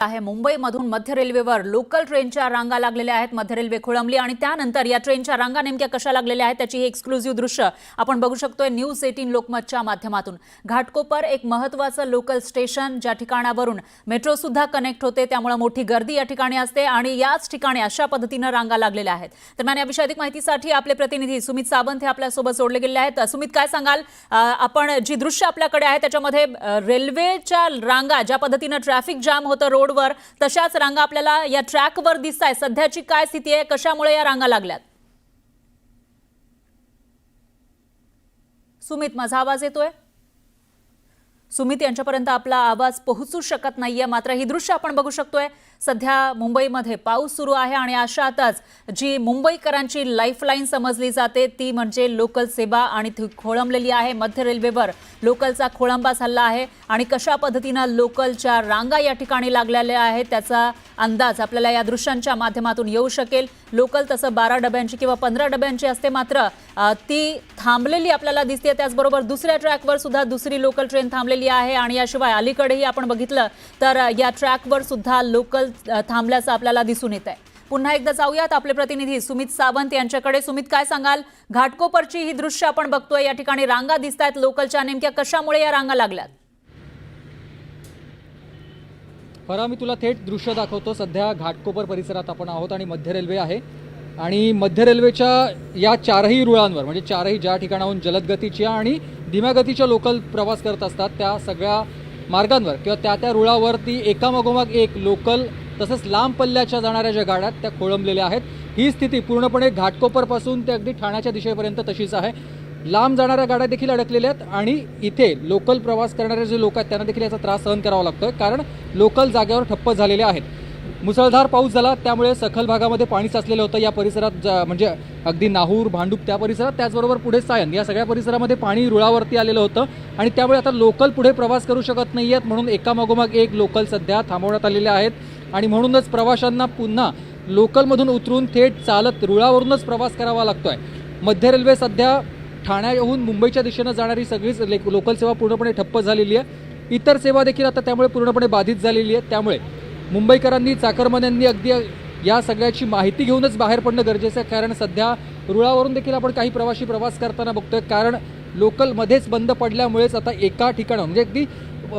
आहे मुंबईमधून मध्य रेल्वेवर लोकल ट्रेनच्या रांगा लागलेल्या आहेत। मध्य रेल्वे खोळंबली आणि त्यानंतर या ट्रेनच्या रांगा नेमक्या कशा लागलेल्या आहेत त्याची ही एक्सक्लुझिव्ह दृश्य आपण बघू शकतोय न्यूज 18 लोकमतच्या माध्यमातून। घाटकोपर एक महत्त्वाचं लोकल स्टेशन ज्या ठिकाणावरून मेट्रो सुद्धा कनेक्ट होते, त्यामुळे मोठी गर्दी या ठिकाणी असते आणि याच ठिकाणी अशा पद्धतीने रांगा लागलेल्या आहेत। दरम्यान या विषयी अधिक माहितीसाठी आपले प्रतिनिधी सुमित सावंत हे आपल्या सोबत जोडले गेले आहेत। सुमित, काय सांगाल, आपण जी दृश्य आपल्याकडे आहे त्याच्यामध्ये रेल्वेच्या रांगा ज्या पद्धतीने ट्रॅफिक जाम होतं रोड वर तशाच रांगा आपल्याला या ट्रॅकवर दिसताय। सध्याची काय स्थिती आहे, कशामुळे या रांगा लागल्यात? सुमित, माझा आवाज येतोय? सुमित यांच्यापर्यंत आपला आवाज पोहोचू शकत नाहीये, मात्र ही दृश्य आपण बघू शकतोय। सध्या मुंबईमध्ये पाऊस सुरू आहे आणि अशातच जी मुंबईकरांची लाईफलाईन समजली जाते ती म्हणजे लोकल सेवा आणि ती खोळंबलेली आहे। मध्य रेल्वेवर लोकलचा खोळंबा झाला आहे आणि कशा पद्धतीने लोकलच्या रांगा या ठिकाणी लागलेल्या आहेत त्याचा अंदाज आपल्याला या दृश्यांच्या माध्यमातून येऊ शकेल। लोकल तसं 12 डब्यांची किंवा 15 डब्यांची असते, मात्र ती थांबलेली आपल्याला दिसते। त्याचबरोबर दुसऱ्या ट्रॅकवर सुद्धा दुसरी लोकल ट्रेन थांबलेली आहे आणि याशिवाय अलीकडेही आपण बघितलं तर या ट्रॅकवर सुद्धा लोकल थांबल्याचं आपल्याला दिसून येत आहे। पुन्हा एकदा जाऊयात आपले प्रतिनिधी सुमित सावंत यांच्याकडे। सुमित, काय सांगाल, घाटकोपरची ही दृश्य आपण बघतोय, या ठिकाणी रांगा दिसतायत लोकलच्या, नेमक्या कशामुळे या रांगा लागल्यात? फरा, मी तुला थेट दृश्य दाखवतो। सध्या घाटकोपर परिसरात आपण आहोत आणि मध्य रेल्वे आहे आणि मध्य रेल्वेच्या या चारही रुळांवर म्हणजे चारही ज्या ठिकाणाहून जलद गतीच्या आणि धीम्या गतीच्या लोकल प्रवास करत असतात त्या सगळ्या मार्गांवर किंवा त्या रुळावरती एकामागोमाग एक लोकल तसंच लांब पल्ल्याच्या जाणाऱ्या ज्या गाड्या त्या खोळंबलेल्या आहेत। ही स्थिती पूर्णपणे घाटकोपरपासून ते अगदी ठाण्याच्या दिशेपर्यंत तशीच आहे। लांब जाणाऱ्या गाड्या देखील अडकलेल्या आहेत आणि इथे लोकल प्रवास करणारे जे लोक आहेत त्यांना देखील याचा त्रास सहन करावा लागतोय, कारण लोकल जागेवर ठप्प झालेले आहेत। मुसळधार पाऊस झाला त्यामुळे सखल भागामध्ये पाणी साचलेलं होतं या परिसरात, म्हणजे अगदी नाहूर, भांडूप त्या परिसरात, त्याचबरोबर पुढे सायन या सगळ्या परिसरामध्ये पाणी रुळावरती आलेलं होतं आणि त्यामुळे आता लोकल पुढे प्रवास करू शकत नाही आहेत, म्हणून एकामागोमाग एक लोकल सध्या थांबवण्यात आलेल्या आहेत आणि म्हणूनच प्रवाशांना पुन्हा लोकलमधून उतरून थेट चालत रुळावरूनच प्रवास करावा लागतोय। मध्य रेल्वे सध्या ठाण्याहून मुंबईच्या दिशेने जाणारी सगळीच लोकल सेवा पूर्णपणे ठप्प झालेली आहे। इतर सेवा देखील आता त्यामुळे पूर्णपणे बाधित झालेली आहे। त्यामुळे मुंबईकरांनी, चाकरमान्यांनी अगदी या सगळ्याची माहिती घेऊनच बाहेर पडणं गरजेचं आहे, कारण सध्या रुळावरून देखील आपण काही प्रवासी प्रवास करताना बघतोय, कारण लोकल मध्येच बंद पडल्यामुळेच आता एका ठिकाणी म्हणजे अगदी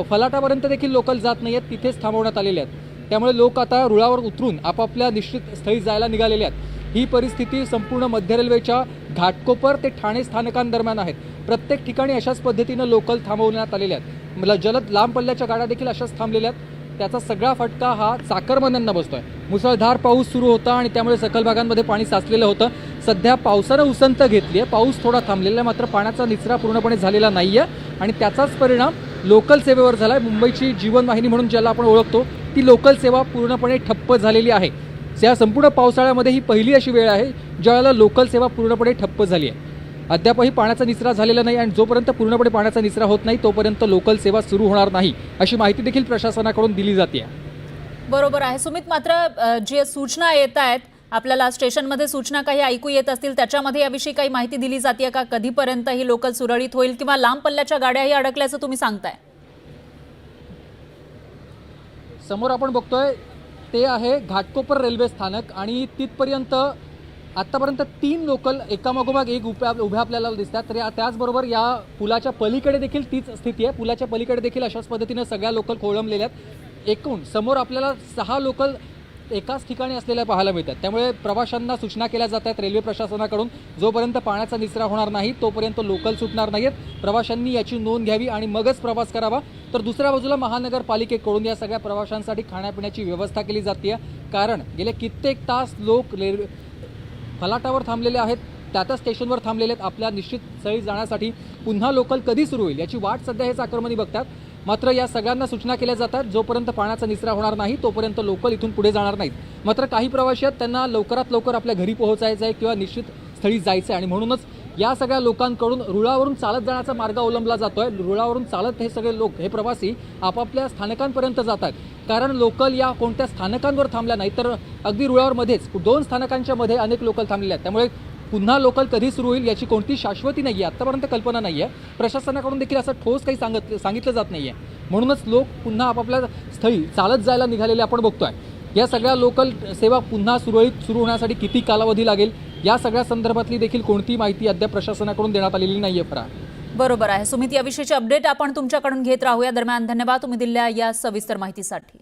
फलाटापर्यंत देखील लोकल जात नाही आहेत, तिथेच थांबवण्यात आलेले आहेत। त्यामुळे लोक आता रुळावर उतरून आपापल्या निश्चित स्थळी जायला निघालेले आहेत। ही परिस्थिती संपूर्ण मध्य रेल्वेच्या घाटकोपर ते ठाणे स्थानकांदरम्यान आहेत। प्रत्येक ठिकाणी अशाच पद्धतीनं लोकल थांबवण्यात आलेल्या आहेत। मला जलद लांब पल्ल्याच्या गाड्या देखील अशाच थांबलेल्या आहेत। त्याचा सगळा फटका हा चाकरमान्यांना बसतोय। मुसळधार पाऊस सुरू होता आणि त्यामुळे सखल भागांमध्ये पाणी साचलेलं होतं। सध्या पावसानं उसंत घेतली आहे, पाऊस थोडा थांबलेला आहे, मात्र पाण्याचा निचरा पूर्णपणे झालेला नाही आहे आणि त्याचाच परिणाम लोकल सेवेवर झाला आहे। मुंबईची जीवनवाहिनी म्हणून ज्याला आपण ओळखतो ती लोकल सेवा पूर्णपणे ठप्प झालेली आहे। या संपूर्ण पावसाळ्यामध्ये ही पहिली अशी वेळ आहे ज्यावेळेला लोकल सेवा पूर्णपणे ठप्प झाली आहे। अद्यापही पाण्याचा निचरा झालेला नाही आणि जोपर्यंत पूर्णपणे पाण्याचा निचरा होत नाही तोपर्यंत लोकल सेवा सुरू होणार नाही अशी माहिती देखील प्रशासनाकडून दिली जाते। बरोबर आहे सुमित, मात्र जे सूचना येत आहेत आपल्याला स्टेशनमध्ये सूचना काही ऐकू येत असतील त्याच्यामध्ये याविषयी काही माहिती दिली जाते का? कधीपर्यंत ही लोकल सुरळीत होईल किंवा लांब पल्ल्याच्या गाड्याही अडकल्याचं तुम्ही सांगताय? समोर आपण बघतोय ते आहे घाटकोपर रेल्वे स्थानक आणि तिथपर्यंत आतापर्यंत 3 लोकल एकामागोमाग एक उभ्या आपल्याला दिसतात। तर त्याचबरोबर या पुलाच्या पलीकडे देखील तीच स्थिती आहे। पुलाच्या पलीकडे देखील अशाच पद्धतीने सगळ्या लोकल खोळंबलेल्या आहेत। एकूण समोर आपल्याला 6 लोकल एकाच ठिकाणी असलेल्या पाहायला मिळतात। त्यामुळे प्रवाशांना सूचना केल्या जात आहेत रेल्वे प्रशासनाकडून, जोपर्यंत पाण्याचा निचरा होणार नाही तोपर्यंत लोकल सुटणार नाहीत। प्रवाशांनी याची नोंद घ्यावी आणि मगच प्रवास करावा। तर दुसऱ्या बाजूला महानगरपालिकेकडून या सगळ्या प्रवाशांसाठी खाण्यापिण्याची व्यवस्था केली जाते, कारण गेले कित्येक तास लोक फलाटावर थांबलेले आहेत, त्या स्टेशनवर थांबलेले आहेत आपल्या निश्चित स्थळी जाण्यासाठी। पुन्हा लोकल कधी सुरू होईल याची वाट सध्या हे चाकरमानी बघतात। मात्र या सगळ्यांना सूचना केल्या जातात जोपर्यंत पाण्याचा निचरा होणार नाही तोपर्यंत लोकल इथून पुढे जाणार नाहीत। मात्र काही प्रवासी आहेत त्यांना लवकरात लवकर आपल्या घरी पोहोचायचं आहे किंवा निश्चित स्थळी जायचं आहे आणि म्हणूनच या सगळ्या लोकांकडून रुळावरून चालत जाण्याचा मार्ग अवलंबला जातोय। रुळावरून चालत हे सगळे लोक, हे प्रवासी आपापल्या स्थानकांपर्यंत जातात, कारण लोकल या कोणत्या स्थानकांवर थांबल्या नाही तर अगदी रुळावर मध्येच 2 स्थानकांच्या मध्ये अनेक लोकल थांबलेल्या आहेत। त्यामुळे पुन्हा लोकल कधी सुरू होईल याची कोणती शाश्वती नाही आहे, आत्तापर्यंत कल्पना नाही आहे. प्रशासनाकडून देखील असं ठोस काही सांगितलं जात नाही आहे. म्हणूनच लोक पुन्हा आपापल्या स्थळी चालत जायला निघालेले आपण बघतोय. या सगळ्या लोकल सेवा पुन्हा सुरू होण्यासाठी किती कालावधी लागेल या सगळ्या संदर्भातली देखील कोणती माहिती अद्याप प्रशासनाकडून देण्यात आलेली नाही आहे. फरार बरोबर आहे सुमित, याविषयीची अपडेट आपण तुमच्याकडून घेत राहूया. दरम्यान धन्यवाद तुम्ही दिलेल्या या सविस्तर माहितीसाठी.